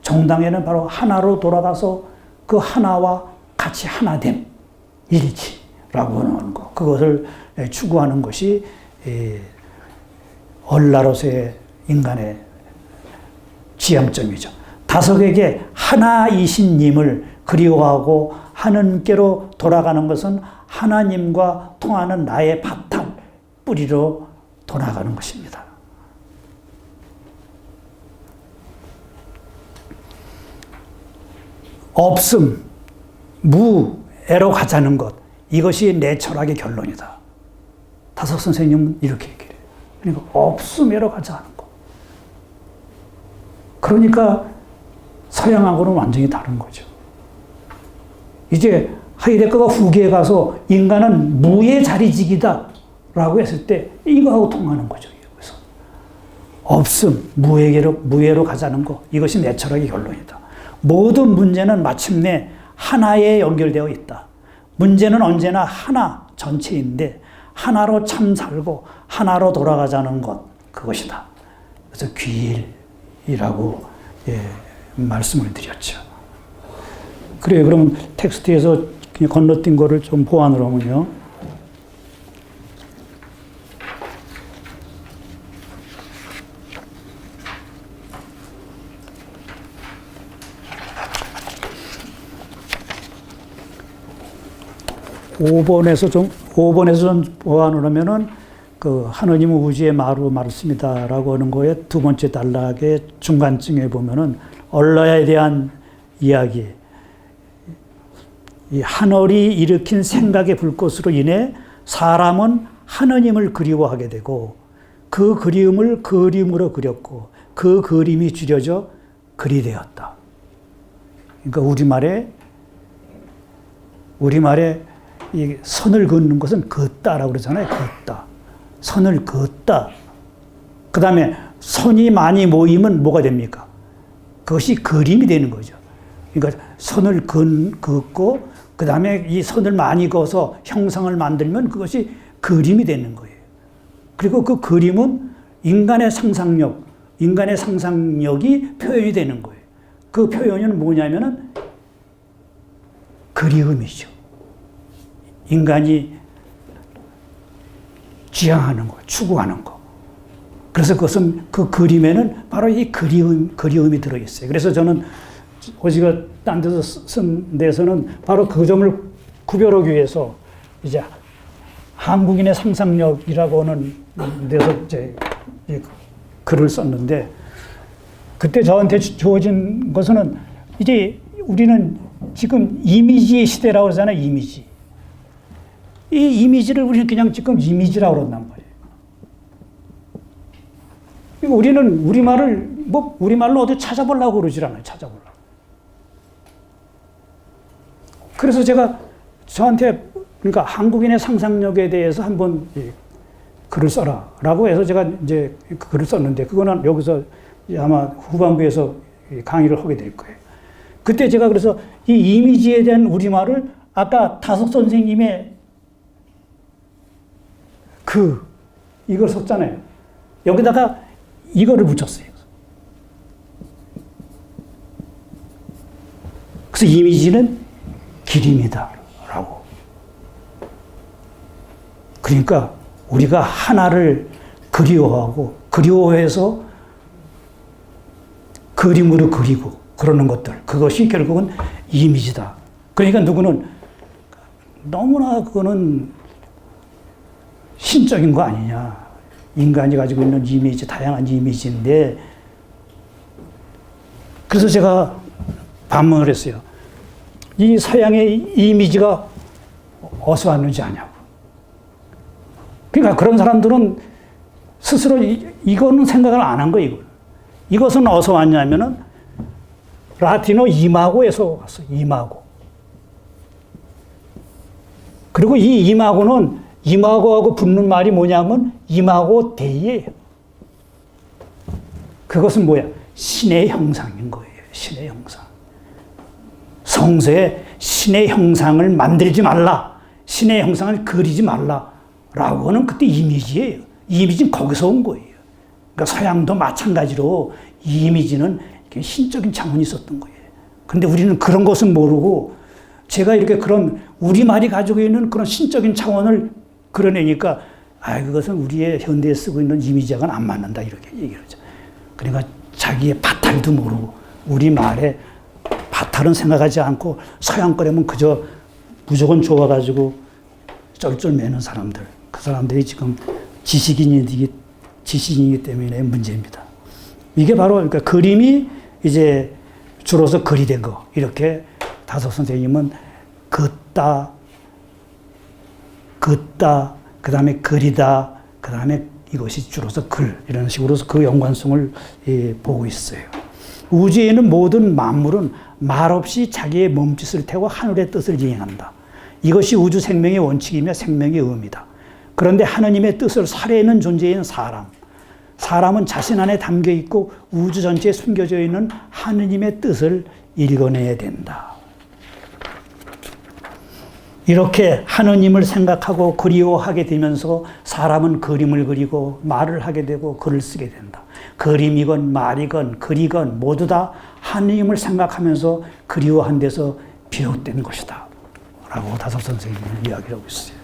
정당에는 바로 하나로 돌아가서 그 하나와 같이 하나됨, 일치라고 하는 것. 그것을 추구하는 것이 얼라로서의 인간의 지향점이죠. 다섯에게 하나이신 님을 그리워하고 하느님께로 돌아가는 것은 하나님과 통하는 나의 바탕, 뿌리로 돌아가는 것입니다. 없음, 무에로 가자는 것, 이것이 내 철학의 결론이다. 다섯 선생님은 이렇게 얘기해요. 그러니까 없음에로 가자는 것. 그러니까 서양하고는 완전히 다른 거죠. 이제 하이데거가 후기에 가서 인간은 무의 자리직이다 라고 했을 때 이거하고 통하는 거죠. 그래서 없음, 무예로 가자는 것. 이것이 내 철학의 결론이다. 모든 문제는 마침내 하나에 연결되어 있다. 문제는 언제나 하나 전체인데 하나로 참 살고 하나로 돌아가자는 것, 그것이다. 그래서 귀일이라고 말씀을 드렸죠. 그래요. 그러면 텍스트에서 그냥 건너뛴 거를 좀 보완을 하면요. (5번에서) 좀 보완을 하면은 그 하느님은 우주의 마루 말씀이다라고 하는 거에 두 번째 단락의 중간쯤에 보면은 얼라에 대한 이야기, 이 하늘이 일으킨 생각의 불꽃으로 인해 사람은 하느님을 그리워하게 되고 그 그리움을 그림으로 그렸고 그 그림이 줄여져 글이 되었다. 그러니까 우리말에 이 선을 긋는 것은 긋다라고 그러잖아요. 긋다. 선을 긋다. 그 다음에 선이 많이 모이면 뭐가 됩니까? 그것이 그림이 되는 거죠. 그러니까 선을 긋고 그 다음에 이 선을 많이 그어서 형상을 만들면 그것이 그림이 되는 거예요. 그리고 그 그림은 인간의 상상력이 표현이 되는 거예요. 그 표현은 뭐냐면은 그리움이죠. 인간이 지향하는 거, 추구하는 거. 그래서 그것은 그 그림에는 바로 이 그리움이 들어있어요. 그래서 저는 호지가 딴 데서 쓴 데서는 바로 그 점을 구별하기 위해서 이제 한국인의 상상력이라고 하는 데서 이제 글을 썼는데 그때 저한테 주어진 것은 이제 우리는 지금 이미지의 시대라고 그러잖아요. 이미지. 이 이미지를 우리는 그냥 지금 이미지라고 그런단 말이에요. 우리는 우리말로 어디 찾아보려고 그러질 않아요. 찾아보려고. 그래서 제가 저한테 그러니까 한국인의 상상력에 대해서 한번 글을 써라라고 해서 제가 이제 글을 썼는데 그거는 여기서 아마 후반부에서 강의를 하게 될 거예요. 그때 제가 그래서 이 이미지에 대한 우리말을 아까 다석 선생님의 이걸 썼잖아요. 여기다가 이거를 붙였어요. 그래서 이미지는 기림이다라고. 그러니까 우리가 하나를 그리워해서 그림으로 그리고 그러는 것들, 그것이 결국은 이미지다. 그러니까 누구는 너무나 그거는 신적인 거 아니냐. 인간이 가지고 있는 이미지, 다양한 이미지인데, 그래서 제가 반문을 했어요. 이 서양의 이미지가 어디서 왔는지 아냐고. 그러니까 그런 사람들은 스스로 이거는 생각을 안 한 거예요. 이것은 어디서 왔냐면은 라틴어 이마고에서 왔어요. 이마고. 그리고 이 이마고는 이마고하고 붙는 말이 뭐냐면 이마고 데이예요. 그것은 뭐야? 신의 형상인 거예요. 신의 형상. 성서에 신의 형상을 만들지 말라. 신의 형상을 그리지 말라. 라고 하는 그때 이미지예요. 이미지는 거기서 온 거예요. 그러니까 서양도 마찬가지로 이 이미지는 신적인 차원이 있었던 거예요. 근데 우리는 그런 것은 모르고 제가 이렇게 그런 우리말이 가지고 있는 그런 신적인 차원을 그려내니까 그것은 우리의 현대에 쓰고 있는 이미지와는 안 맞는다 이렇게 얘기를 하죠. 그러니까 자기의 바탈도 모르고 우리말에 바탈은 생각하지 않고 서양 거라면 그저 무조건 좋아가지고 쩔쩔매는 사람들, 그 사람들이 지금 지식인이기 때문에 문제입니다. 이게 바로 그러니까 그림이 이제 줄어서 글이 된 거. 이렇게 다석 선생님은 긋다, 그 다음에 글이다, 그 다음에 이것이 줄어서 글, 이런 식으로 그 연관성을 보고 있어요. 우주에 있는 모든 만물은 말없이 자기의 몸짓을 태워 하늘의 뜻을 이행한다. 이것이 우주 생명의 원칙이며 생명의 의미다. 그런데 하느님의 뜻을 살해하는 존재인 사람, 사람은 자신 안에 담겨 있고 우주 전체에 숨겨져 있는 하느님의 뜻을 읽어내야 된다. 이렇게 하느님을 생각하고 그리워하게 되면서 사람은 그림을 그리고 말을 하게 되고 글을 쓰게 된다. 그림이건 말이건 글이건 모두 다 하느님을 생각하면서 그리워한 데서 비롯된 것이다 라고 다섯 선생님은 이야기를 하고 있어요.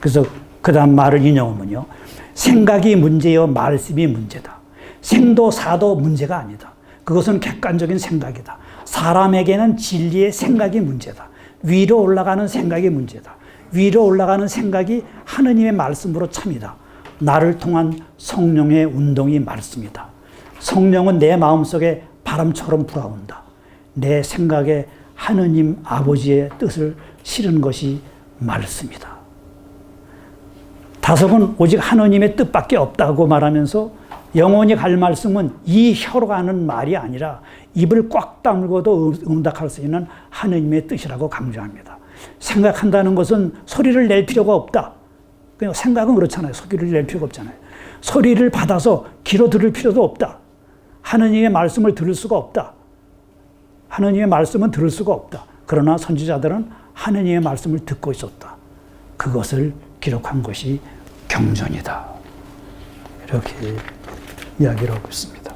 그래서 그 다음 말을 인용하면요, 생각이 문제요 말씀이 문제다. 생도 사도 문제가 아니다. 그것은 객관적인 생각이다. 사람에게는 진리의 생각이 문제다. 위로 올라가는 생각이 문제다. 위로 올라가는 생각이 하느님의 말씀으로 참이다. 나를 통한 성령의 운동이 말씀이다. 성령은 내 마음속에 바람처럼 불어온다. 내 생각에 하느님 아버지의 뜻을 실은 것이 말씀이다. 다섯은 오직 하느님의 뜻밖에 없다고 말하면서 영원히 갈 말씀은 이 혀로 하는 말이 아니라 입을 꽉 다물고도 응답할 수 있는 하느님의 뜻이라고 강조합니다. 생각한다는 것은 소리를 낼 필요가 없다. 그냥 생각은 그렇잖아요. 소리를 낼 필요가 없잖아요. 소리를 받아서 귀로 들을 필요도 없다. 하느님의 말씀을 들을 수가 없다. 하느님의 말씀은 들을 수가 없다. 그러나 선지자들은 하느님의 말씀을 듣고 있었다. 그것을 기록한 것이 경전이다. 이렇게 이야기를 하고 있습니다.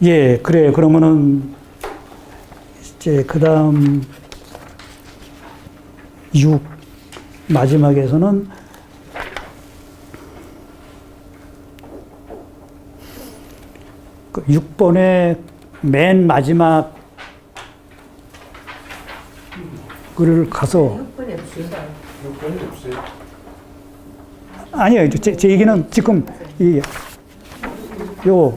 예, 그래. 그러면은 이제 그 다음 6 마지막에서는 그 6번의 맨 마지막 글을 가서 아니요, 제 얘기는 지금 요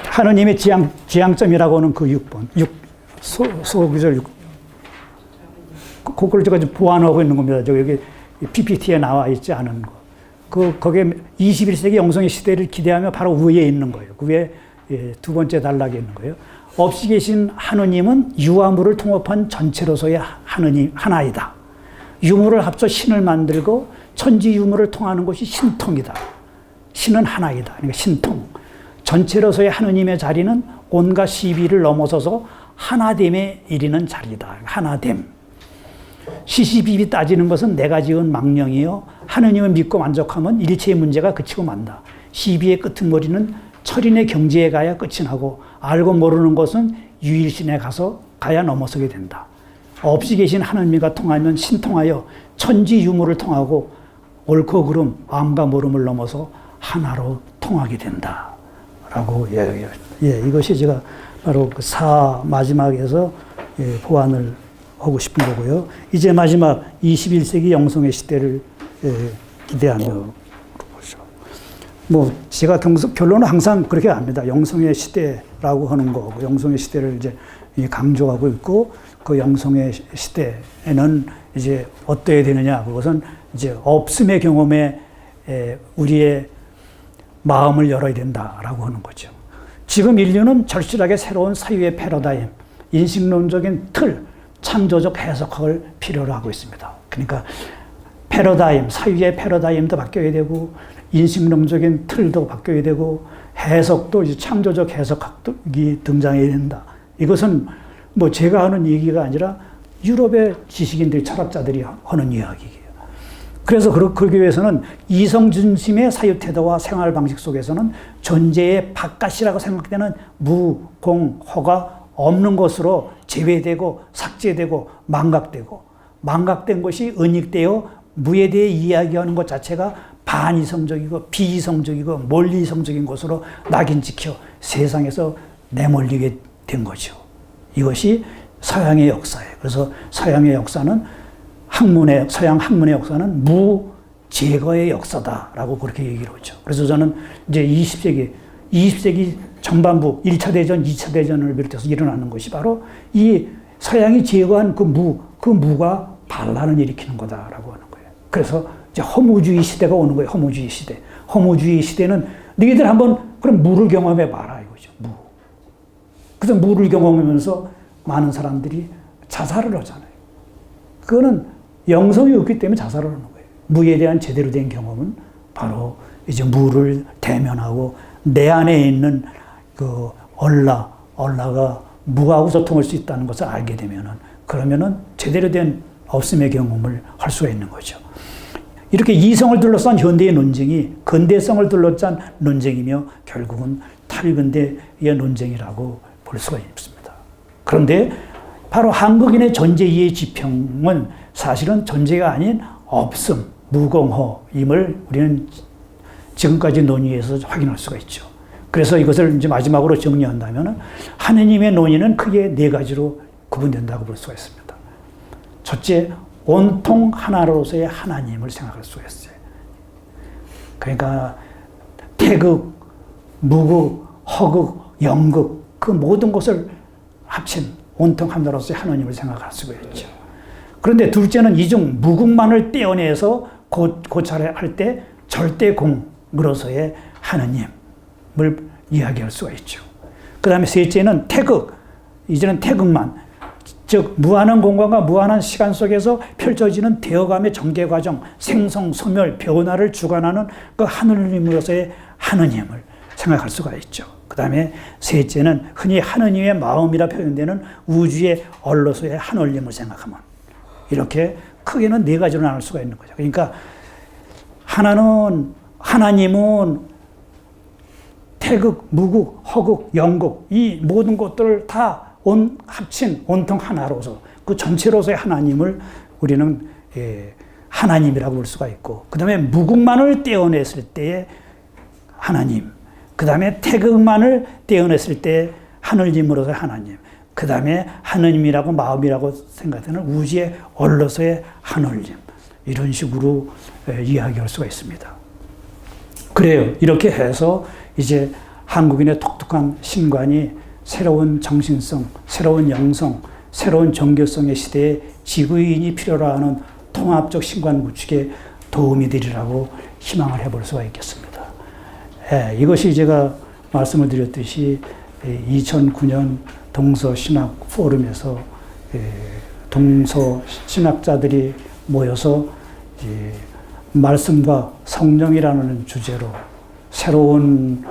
하느님의 지향점이라고 하는 그 6번, 소구절 6. 그걸 제가 좀 보완하고 있는 겁니다. 저 여기 PPT에 나와 있지 않은 거. 거기에 21세기 영성의 시대를 기대하며 바로 위에 있는 거예요. 그 위에 두 번째 단락에 있는 거예요. 없이 계신 하느님은 유와 물을 통합한 전체로서의 하느님, 하나이다. 유물을 합쳐 신을 만들고 천지 유물을 통하는 것이 신통이다. 신은 하나이다. 그러니까 신통. 전체로서의 하느님의 자리는 온갖 시비를 넘어서서 하나됨에 이르는 자리다. 하나됨. 시시비비 따지는 것은 내가 지은 망령이요. 하느님을 믿고 만족하면 일체의 문제가 그치고 만다. 시비의 끄트머리는 철인의 경지에 가야 끝이 나고 알고 모르는 것은 유일신에 가야 넘어서게 된다. 없이 계신 하느님과 통하면 신통하여 천지 유물을 통하고 옳고 그름, 암과 모름을 넘어서 하나로 통하게 된다. 라고 이것이 제가 바로 그 마지막에서 보완을 하고 싶은 거고요. 이제 마지막 21세기 영성의 시대를 기대하며 보죠. 뭐 제가 결론은 항상 그렇게 합니다. 영성의 시대라고 하는 거고, 영성의 시대를 이제 강조하고 있고, 그 영성의 시대에는 이제 어떠해야 되느냐? 그것은 이제 없음의 경험에 우리의 마음을 열어야 된다라고 하는 거죠. 지금 인류는 절실하게 새로운 사유의 패러다임, 인식론적인 틀, 창조적 해석을 필요로 하고 있습니다. 그러니까 패러다임, 사유의 패러다임도 바뀌어야 되고, 인식론적인 틀도 바뀌어야 되고, 해석도 이제 창조적 해석학이 등장해야 된다. 이것은 뭐 제가 하는 얘기가 아니라 유럽의 지식인들, 철학자들이 하는 이야기예요. 그래서 그러기 위해서는 이성 중심의 사유 태도와 생활 방식 속에서는 존재의 바깥이라고 생각되는 무, 공, 허가 없는 것으로 제외되고 삭제되고 망각된 것이 은닉되어 무에 대해 이야기하는 것 자체가 반이성적이고 비이성적이고 몰리이성적인 것으로 낙인찍혀 세상에서 내몰리게 된 거죠. 이것이 서양의 역사예요. 그래서 서양의 역사는 서양 학문의 역사는 무제거의 역사다라고 그렇게 얘기를 하죠. 그래서 저는 이제 20세기 전반부 1차 대전, 2차 대전을 비롯해서 일어나는 것이 바로 이 서양이 제거한 그 무가 반란을 일으키는 거다라고 하는 거예요. 그래서 이제 허무주의 시대가 오는 거예요. 허무주의 시대. 허무주의 시대는 너희들 한번 그럼 무를 경험해 봐라 이거죠. 무. 그래서 무를 경험하면서 많은 사람들이 자살을 하잖아요. 그거는 영성이 없기 때문에 자살을 하는 거예요. 무에 대한 제대로 된 경험은 바로 이제 무를 대면하고 내 안에 있는 그 얼라가 무하고 소통할 수 있다는 것을 알게 되면은 그러면은 제대로 된 없음의 경험을 할 수가 있는 거죠. 이렇게 이성을 둘러싼 현대의 논쟁이 근대성을 둘러싼 논쟁이며 결국은 탈근대의 논쟁이라고 볼 수가 있습니다. 그런데 바로 한국인의 존재 이해 지평은 사실은 존재가 아닌 없음, 무공허임을 우리는 지금까지 논의해서 확인할 수가 있죠. 그래서 이것을 이제 마지막으로 정리한다면 하느님의 논의는 크게 네 가지로 구분된다고 볼 수가 있습니다. 첫째, 온통 하나로서의 하나님을 생각할 수가 있어요. 그러니까 태극, 무극, 허극, 영극 그 모든 것을 합친 온통 하나로서의 하나님을 생각할 수가 있죠. 그런데 둘째는 이 중 무극만을 떼어내서 고찰할 때 절대 공으로서의 하나님을 이야기할 수가 있죠. 그 다음에 셋째는 태극, 이제는 태극만, 즉 무한한 공간과 무한한 시간 속에서 펼쳐지는 되어감의 전개 과정, 생성, 소멸, 변화를 주관하는 그 하느님으로서의 하느님을 생각할 수가 있죠. 그 다음에 셋째는 흔히 하느님의 마음이라 표현되는 우주의 얼로서의 하느님을 생각하면 이렇게 크게는 네 가지로 나눌 수가 있는 거죠. 그러니까 하나님은 태극, 무극, 허극, 영극 이 모든 것들을 다 합친 온통 하나로서 그 전체로서의 하나님을 우리는 하나님이라고 볼 수가 있고 그 다음에 무극만을 떼어냈을 때의 하나님, 그 다음에 태극만을 떼어냈을 때 하느님으로서의 하나님, 그 다음에 하느님이라고 마음이라고 생각되는 우주의 얼로서의 하느님 이런 식으로 이야기할 수가 있습니다. 그래요. 이렇게 해서 이제 한국인의 독특한 신관이 새로운 정신성, 새로운 영성, 새로운 종교성의 시대에 지구인이 필요로 하는 통합적 신관 구축에 도움이 되리라고 희망을 해볼 수가 있겠습니다. 이것이 제가 말씀을 드렸듯이 2009년 동서신학 포럼에서 동서신학자들이 모여서 말씀과 성령이라는 주제로 새로운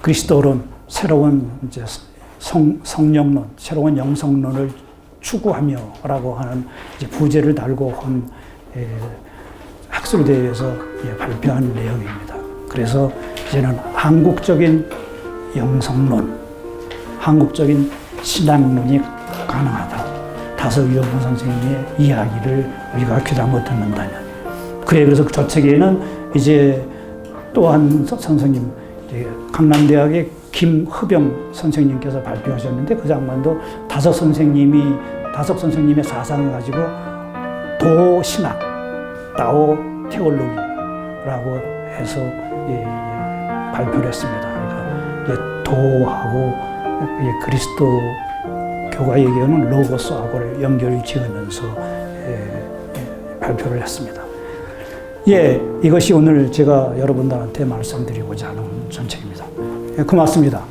그리스도론, 새로운 이제 성령론, 새로운 영성론을 추구하며라고 하는 이제 부제를 달고 한 학술대회에서 발표한 내용입니다. 그래서 이제는 한국적인 영성론, 한국적인 신학론이 가능하다. 다서위원분 선생님의 이야기를 우리가 귀담아 듣는다면. 그래서 저 책에는 이제 또 한 선생님, 강남대학의 김흡영 선생님께서 발표하셨는데 그 장면도 다섯 선생님의 사상을 가지고 도신학, 다오 테올로기라고 해서 발표를 했습니다. 그러니까 도하고 그리스도교가 얘기하는 로고스하고를 연결 지으면서 발표를 했습니다. 이것이 오늘 제가 여러분들한테 말씀드리고자 하는 전책입니다. 고맙습니다.